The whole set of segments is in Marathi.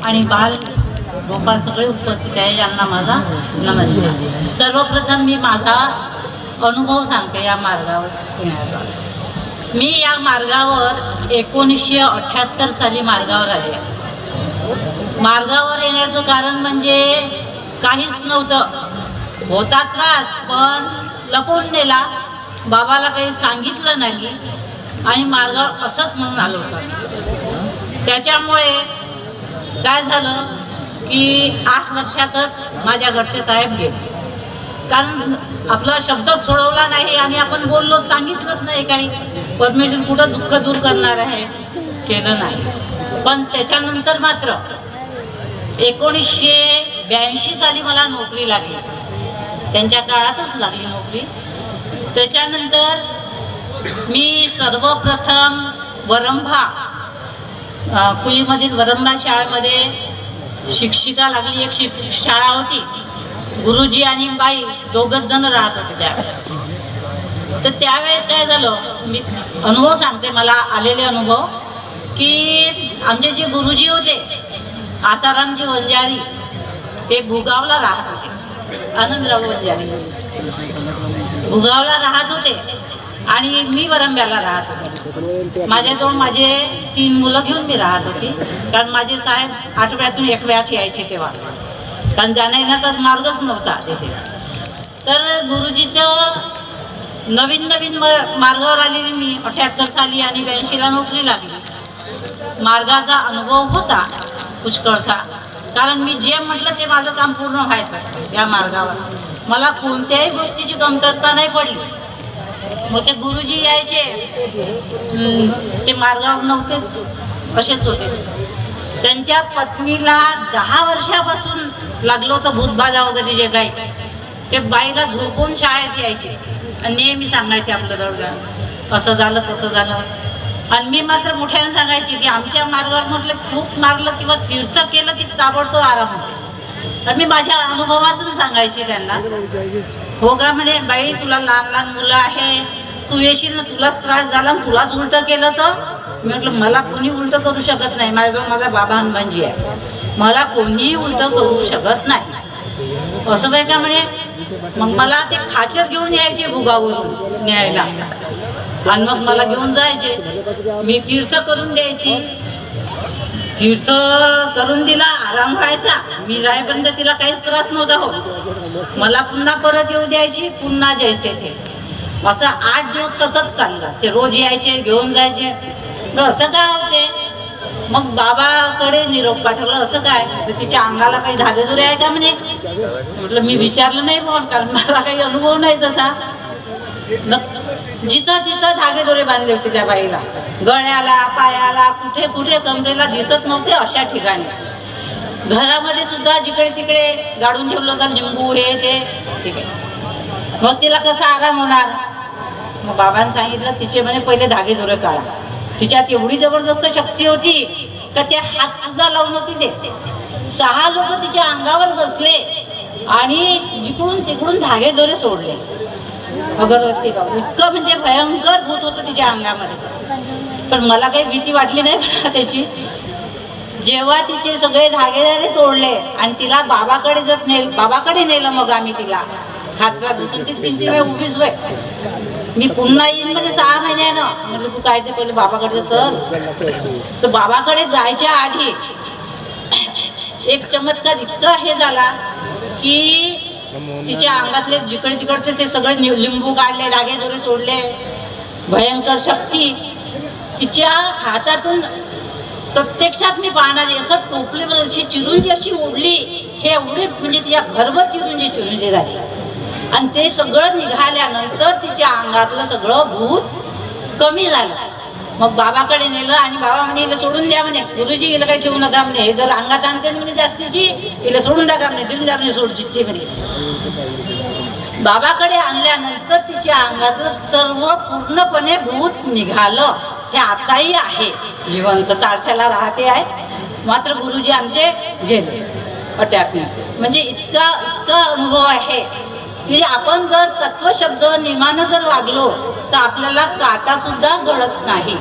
आणि बाल गोपाळ सगळे उपस्थित आहे, यांना माझा नमस्कार। सर्वप्रथम मी माझा अनुभव सांगते या मार्गावर येण्याचा। मी या मार्गावर 1978 साली मार्गावर आले। मार्गावर येण्याचं कारण म्हणजे काहीच नव्हतं, होता त्रास पण लपवून नेला, बाबाला काही सांगितलं नाही आणि मार्गावर असंच म्हणून आलो होतं। त्याच्यामुळे काय झालं की 8 वर्षातच माझ्या घरचे साहेब गेले, कारण आपला शब्द सोडवला नाही आणि आपण बोललो, सांगितलंच नाही काही। परमेश्वर कुठं दुःख दूर करणार आहे, केलं नाही। पण त्याच्यानंतर मात्र 1982 साली मला नोकरी लागली, त्यांच्या काळातच लागली नोकरी। त्याच्यानंतर मी सर्वप्रथम वरंभा कुईमधील वरंभा शाळेमध्ये शिक्षिका लागली। एक शाळा होती, गुरुजी आणि बाई दोघच जण राहत होते त्यावेळेस। तर त्यावेळेस काय झालं, मी अनुभव सांगते, मला आलेले अनुभव की आमचे जे गुरुजी होते आसारामजी वंजारी, ते भुगावला राहत होते। आनंदराव वंजारी भुगावला राहत होते आणि मी वरंब्याला राहत होते। माझ्याजवळ माझे 3 मुलं घेऊन मी राहत होती, कारण माझे साहेब आठवड्यातून 1 वेळाच यायचे तेव्हा, कारण जाण्या येण्याचा मार्गच नव्हता तिथे। तर गुरुजीचं नवीन मार्गावर आलेली मी 78 साली आणि 82ला नोकरी लागली। मार्गाचा अनुभव होता पुष्कळसा, कारण मी जे म्हटलं ते माझं काम पूर्ण व्हायचं या मार्गावर। मला कोणत्याही गोष्टीची कमतरता नाही पडली। मग ते गुरुजी यायचे, ते मार्गावर नव्हतेच, असेच होते। त्यांच्या पत्नीला 10 वर्षापासून लागलं होतं भूतबाधा वगैरे जे काही, ते बाईला झोपून शाळेत यायचे आणि नेहमी सांगायचे आपलं रडगा असं झालं तसं झालं। आणि मी मात्र मोठ्याने सांगायची की आमच्या मार्गावर म्हटलं खूप मारलं किंवा तीर्थ केलं की ताबडतोब आराम होते। तर मी माझ्या अनुभवातून सांगायची त्यांना। हो का म्हणे, बाई तुला लहान मुलं आहे, तू येशील ना, तुलाच त्रास झाला, तुलाच उलटं केलं तर? मी म्हटलं मला कोणी उलटं करू शकत नाही, माझ्याजवळ माझा बाबा हनुमानजी आहे, मला कोणीही उलटं करू शकत नाही असं बाई का म्हणे। मग मला ते खाचर घेऊन यायचे भुगावरून न्यायला आणि मग मला घेऊन जायचे, मी तीर्थ करून द्यायची। तीर्थ करून दिला, आराम व्हायचा, मी जाईपर्यंत तिला काहीच त्रास नव्हता होत। मला पुन्हा परत येऊ द्यायची, पुन्हा जैसे थे। असं 8 दिवस सतत चाललं, ते रोज यायचे घेऊन जायचे। असं काय होते, मग बाबाकडे निरोप पाठवला, असं काय तर तिच्या अंगाला काही धागेदुरे आहे का म्हणे। म्हटलं मी विचारलं नाही पण, कारण मला काही अनुभव नाही तसा। जिथं तिथं धागेदोरे बांधले होते त्या बाईला, गळ्याला, पायाला, कुठे कुठे कमरेला दिसत नव्हते अशा ठिकाणी। घरामध्ये सुद्धा जिकडे तिकडे गाडून ठेवलं होतं लिंबू हे ते, ठीक आहे। मग तिला कसा आराम होणार, मग बाबांनी सांगितलं तिचे म्हणे पहिले धागेदोरे काढा। तिच्यात एवढी जबरदस्त शक्ती होती का ते हात सुद्धा लावून होती देते। 6 लोक तिच्या अंगावर बसले आणि जिकडून तिकडून धागेदोरे सोडले, अगरबत्ती लावून। इतकं म्हणजे भयंकर भूत होतं तिच्या अंगामध्ये, पण मला काही भीती वाटली नाही त्याची। जेव्हा तिचे सगळे धागेदारे तोडले आणि तिला बाबाकडे नेलं, मग आम्ही तिला खाचरा बसून ती 3 वेळा उभीच होय। मी पुन्हा येईन म्हणजे 6 महिन्यानं, म्हटलं तू काय ते पहिले बाबाकडे चल। तर बाबाकडे जायच्या आधी एक चमत्कार इतका हे झाला की तिच्या अंगातले जिकडे तिकडचे ते सगळे लिंबू काढले, धागेदोरे सोडले, भयंकर शक्ती तिच्या हातातून प्रत्यक्षात मी पाहणारी। असं टोपलीवर अशी चिरुंजी अशी ओढली, हे एवढे म्हणजे तिच्या घरभर चिरुंजी झाली आणि ते सगळं निघाल्यानंतर तिच्या अंगातलं सगळं भूत कमी झालं। मग बाबाकडे नेलं आणि बाबा म्हणे हिला सोडून द्या म्हणे, गुरुजी हिला काही ठेवू नका म्हणे, हे जर अंगात आणते म्हणे जास्तीची, हिला सोडून टाका म्हणे, देऊन द्या म्हणे, सोड चिठ्ठी म्हणे। बाबाकडे आणल्यानंतर तिच्या अंगातलं सर्व पूर्णपणे भूत निघालं। ते आताही आहे जिवंत, तारशाला राहते आहे, मात्र गुरुजी आमचे गेले अटॅकने। म्हणजे इतका अनुभव आहे की आपण जर तत्वशब्द नियमानं जर वागलो तर आपल्याला काटा सुद्धा गळत नाही।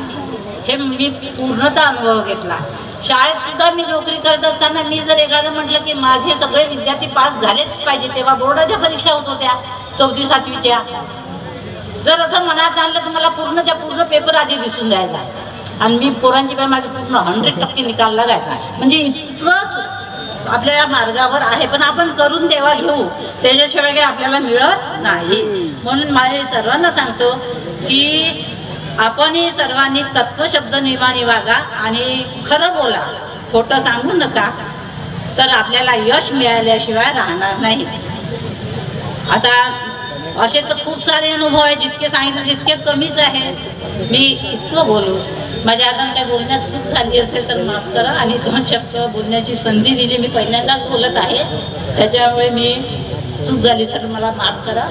हे मी पूर्णतः अनुभव घेतला। शाळेत सुद्धा मी नोकरी करत असताना मी जर एखादं म्हटलं की माझे सगळे विद्यार्थी पास झालेच पाहिजे, तेव्हा बोर्डाच्या परीक्षा होत होत्या 4थी 7वीच्या, जर असं मनात आणलं तर मला पूर्णच्या पूर्ण पेपर आधी दिसून द्यायचा आणि मी पोरांची पण माझी पूर्ण 100% निकाल लागायचा. म्हणजे इतकंच आपल्या मार्गावर आहे, पण आपण करून देवा घेऊ, त्याच्याशिवाय काही आपल्याला मिळत नाही. म्हणून माझ्या सर्वांना सांगतो की आपणही सर्वांनी तत्वशब्द नियमाने वागा आणि खरं बोला, खोटं सांगू नका, तर आपल्याला यश मिळाल्याशिवाय राहणार नाही. आता असे तर खूप सारे अनुभव आहेत, जितके सांगितले तितके कमीच आहे. मी इतकं बोलू, माझ्या हाताने काही बोलण्यात चूक झाली असेल तर माफ करा आणि 2 शब्द बोलण्याची संधी दिली. मी पहिल्यांदाच बोलत आहे, त्याच्यामुळे मी चूक झाली सर मला माफ करा.